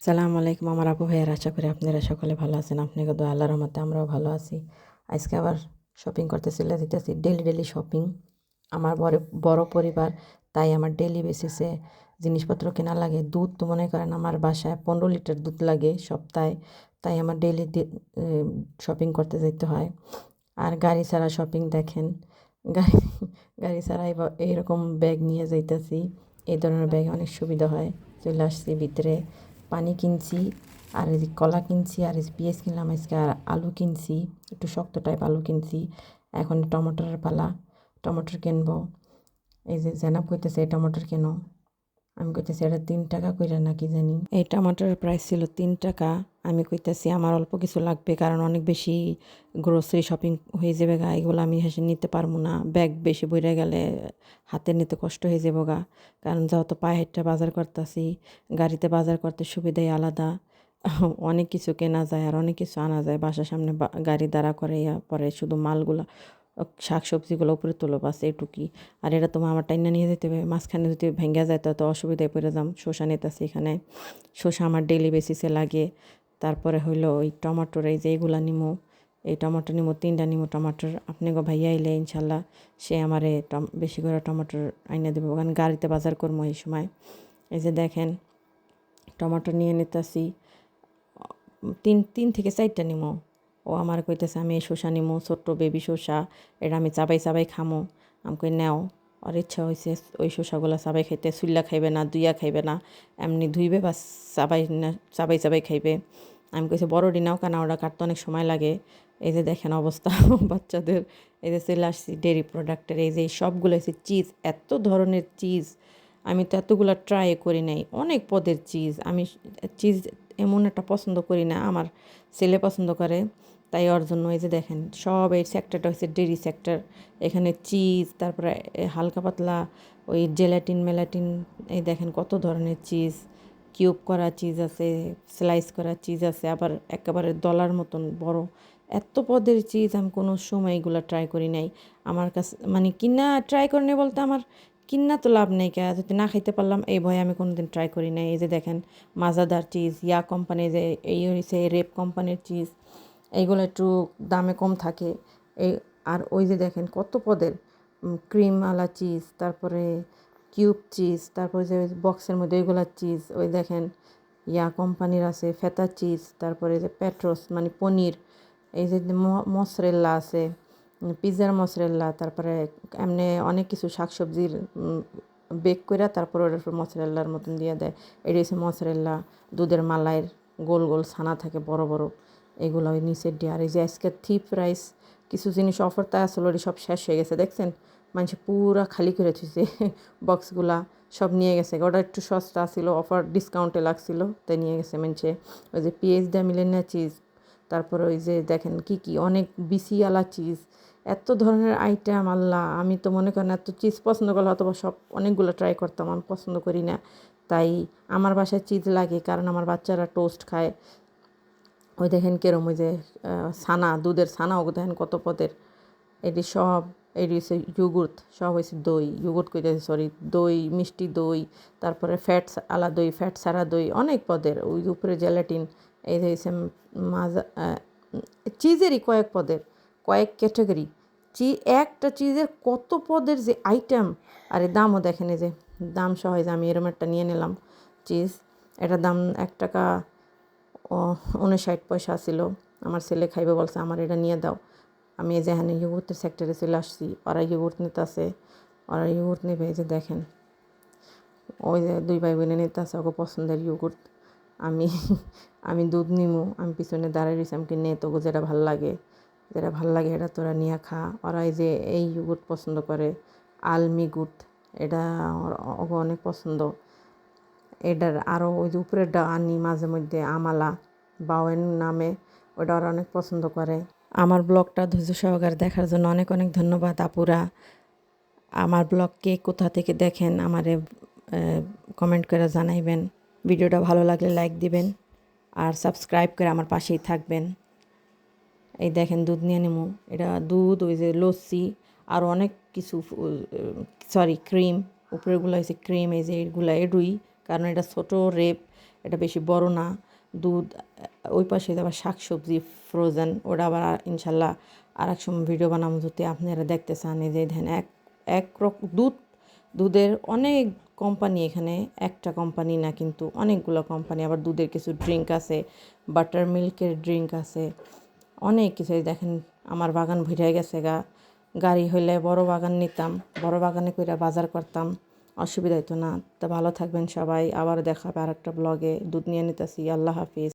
সালামু আলাইকুম আমার আপু ভাইয়ার, আশা করি আপনারা সকলে ভালো আছেন। আপনাকে তো আল্লাহর রহমতে আমরাও ভালো আছি। আজকে আবার শপিং করতে চলে যেতেছি, ডেলি শপিং। আমার বড় পরিবার, তাই আমার ডেলি বেসিসে জিনিসপত্র কেনা লাগে। দুধ তো মনে করেন আমার বাসায় 15 লিটার দুধ লাগে সপ্তাহে, তাই আমার ডেলি শপিং করতে যেতে হয়। আর গাড়ি ছাড়া শপিং দেখেন, গাড়ি গাড়ি ছাড়া এইরকম ব্যাগ নিয়ে যাইতেছি। এই ধরনের ব্যাগে অনেক সুবিধা হয়। চলে আসছি ভিতরে, পানি কিনছি, আর এই যে কলা কিনছি, আর এই যে পেঁয়াজ কিনলাম আজকে, আর আলু কিনছি, একটু শক্ত টাইপ আলু কিনছি। এখন টমেটোর পালা, টমেটো কিনবো। এই যে জেনাব কইতেছে এই টমেটোর কেন, আমি কইতেছি এটা 3 টাকা কইরা নাকি জানি। এই টমেটোর প্রাইস ছিল 3 টাকা। আমি কইতেছি আমার অল্প কিছু লাগবে, কারণ অনেক বেশি গ্রোসারি শপিং হয়ে যাবে গা, এগুলো আমি হেসে নিতে পারবো না। ব্যাগ বেশি বইরা গেলে হাতে নিতে কষ্ট হয়ে যাবো গা, কারণ যেহেতু পায়ে হেঁটে বাজার করতেছি, গাড়িতে বাজার করতে সুবিধাই আলাদা। অনেক কিছু কেনা যায় আর অনেক কিছু আনা যায়। বাসার সামনে গাড়ি দাঁড়া করে পরে শুধু মালগুলা শাক সবজিগুলো উপরে তোলো, বাস এটুকুই। আর এটা তোমার আমার টাইনা নিয়ে যেতে হবে, মাঝখানে যদি ভেঙে যায় তো অসুবিধায় পড়ে যাম। শসা নিতেছি এখানে, শসা আমার ডেলি বেসিসে লাগে। তারপরে হইলো ওই টমাটোর, এই যে এইগুলা নিমো, এই টমাটো নিমো, 3টা নিমো টমাটোর। আপনি গো ভাইয়া আইলে ইনশাল্লাহ সে আমারে বেশি করে টমাটোর আইনা দেবো, কারণ গাড়িতে বাজার করবো এই সময়। এই যে দেখেন টমাটো নিয়ে নিতেছি, তিন থেকে 4টা নিমো। ও আমার কইতেছে আমি এই শসা নিমো, ছোট্ট বেবি শসা, এটা আমি চাবাই চাবাই খামো। আমি কই নেও। ওর ইচ্ছা হয়েছে ওই শসাগুলো চাবাই খাইতে, চুল্লা খাইবে না, দুইয়া খাইবে না, এমনি ধুইবে বা চাবাই না, চাবাই চাবাই খাইবে। আমি কইছি বড়ডি নাও, কেন ওটা কাটতে অনেক সময় লাগে। এই যে দেখেন অবস্থা বাচ্চাদের। এই যে চলে আসছি ডেয়ারি প্রোডাক্টের, এই যে সবগুলো হচ্ছে চিজ, এত ধরনের চিজ। আমি তো এতগুলো ট্রাই করি নাই, অনেক পদের চিজ। আমি চিজ এমন একটা পছন্দ করি না, আমার ছেলে পছন্দ করে, তাই ওর জন্য এই যে দেখেন সব এই সেক্টরটা হচ্ছে ডেরি সেক্টর। এখানে চিজ, তারপরে হালকা পাতলা ওই জেলাটিন মেলাটিন, এই দেখেন কত ধরনের চিজ। কিউব করা চিজ আছে, স্লাইস করা চিজ আছে, আবার একেবারে দলার মতন বড়। এত পদের চিজ আমি কোনো সময় এগুলো ট্রাই করি নাই। আমার কাছে মানে কিনা ট্রাই করি নাই বলতে, আমার কিনা তো লাভ নেই, কে যদি না খাইতে পারলাম এই ভয়ে আমি কোনোদিন ট্রাই করি নাই। এই যে দেখেন মাজাদার চিজ, ইয়া কোম্পানি, যে এই হয়েছে রেপ কোম্পানির চিজ, এইগুলো একটু দামে কম থাকে। এই আর ওই যে দেখেন কত পদের ক্রিমওয়ালা চিজ, তারপরে কিউব চিজ, তারপরে যে বক্সের মধ্যে ওইগুলা চিজ, ওই দেখেন ইয়া কোম্পানির আছে ফেতা চিজ, তারপরে যে পেট্রোস মানে পনির, এই যে মসরেল্লা আছে, পিৎজার মসরেল্লা, তারপরে এমনি অনেক কিছু শাকসবজির বেক করে তারপরে ওটার উপর মসরেল্লার মতন দিয়ে দেয়। এটা হচ্ছে মসরেল্লা। দুধের মালাইয়ের গোল গোল ছানা থাকে বড় বড়, এগুলো ওই নিচের দিয়ে। আর এই যে আজকে থিপ রাইস, কিছু জিনিস অফার তা আসলে ওটি সব শেষ হয়ে গেছে, দেখছেন মানুষ পুরা খালি করে থুইছে বক্সগুলা, সব নিয়ে গেছে। ওটা একটু সস্তা ছিল, অফার ডিসকাউন্টে লাগছিল, তাই নিয়ে গেছে মানুষে। ওই যে পিএইচ দা মিলেনিয়া চিজ, তারপরে ওই যে দেখেন কি কি অনেক বিসিওয়ালা চিজ, এত ধরনের আইটেম। আল্লাহ, আমি তো মনে করেন এত চিজ পছন্দ করলে অথবা সব অনেকগুলো ট্রাই করতাম, আমি পছন্দ করি না। তাই আমার বাসায় চিজ লাগে, কারণ আমার বাচ্চারা টোস্ট খায়। ওই দেখেন কেরম, ওই যে ছানা, দুধের ছানা, ওগুলো দেখেন কত পদের। এটি সব, এটি হচ্ছে ইয়োগুর্ট, সব হয়েছে দই, ইয়োগুর্ট কইতেছে সরি, দই, মিষ্টি দই, তারপরে ফ্যাটস আলা দই, ফ্যাট ছাড়া দই, অনেক পদের। ওই উপরে জেলাটিন, এই যে হচ্ছে মাজা, চিজেরই কয়েক পদের, কয়েক ক্যাটাগরি একটা চিজের কত পদের যে আইটেম। আর এই দামও দেখেন, এই যে দাম সহজ, আমি এরম একটা নিয়ে নিলাম চিজ, এটার দাম 1 টাকা 59 পয়সা ছিল। আমার ছেলে খাইবে বলছে আমার এটা নিয়ে দাও। আমি এই যে এখানে ইয়োগুর্টের সেক্টরে চলে আসছি, ওরা ইয়োগুর্ট নিতে আছে, ওরা ইয়োগুর্ট নেবে। এই যে দেখেন ওই যে 2 ভাই বোনে নিতে আছে ওকে পছন্দের ইয়োগুর্ট। আমি আমি দুধ নিমু, আমি পিছনে দাঁড়াই রয়েছি, আমাকে নে তোকে যেটা ভাল লাগে, যেটা ভাল লাগে এটা তোরা নিয়ে খা। ওরা এই যে এই ইয়োগুর্ট পছন্দ করে, আলমি গুড, এটা ওকে অনেক পছন্দ। এটার আরও ওই যে উপরেরটা আনি মাঝে মধ্যে, আমালা বাওয়েন নামে, ওটা ওরা অনেক পছন্দ করে। আমার ব্লগটা ধৈর্য সহকারে দেখার জন্য অনেক অনেক ধন্যবাদ আপুরা। আমার ব্লগ কে কোথা থেকে দেখেন আমারে কমেন্ট করে জানাইবেন। ভিডিওটা ভালো লাগলে লাইক দিবেন, আর সাবস্ক্রাইব করে আমার পাশেই থাকবেন। এই দেখেন দুধ নিয়ে নেবো, এটা দুধ, ওই যে লস্যি, আর অনেক কিছু, সরি ক্রিম, উপরেরগুলো হয়েছে ক্রিম, এই যে এইগুলো এডুই, কারণ এটা ছোটো রেপ, এটা বেশি বড় না। দুধ ওই পাশে আবার শাকসবজি ফ্রোজেন, ওটা আবার ইনশাল্লাহ আর এক সময় ভিডিও বানাবো যদি আপনারা দেখতে চান। এই যে দেখেন দুধের অনেক কোম্পানি এখানে, একটা কোম্পানি না কিন্তু অনেকগুলো কোম্পানি। আবার দুধের কিছু ড্রিঙ্ক আছে, বাটার মিল্কের ড্রিঙ্ক আছে, অনেক কিছু। দেখেন আমার বাগান ভরে গেছে গাড়ি হইলে বড় বাগান নিতাম, বড় বাগানে কইরা বাজার করতাম, অসুবিধা হতো না। তা ভালো থাকবেন সবাই, আবার দেখা হবে আর একটা ব্লগে। দুধ নিয়ে নিতেছি। আল্লাহ হাফিজ।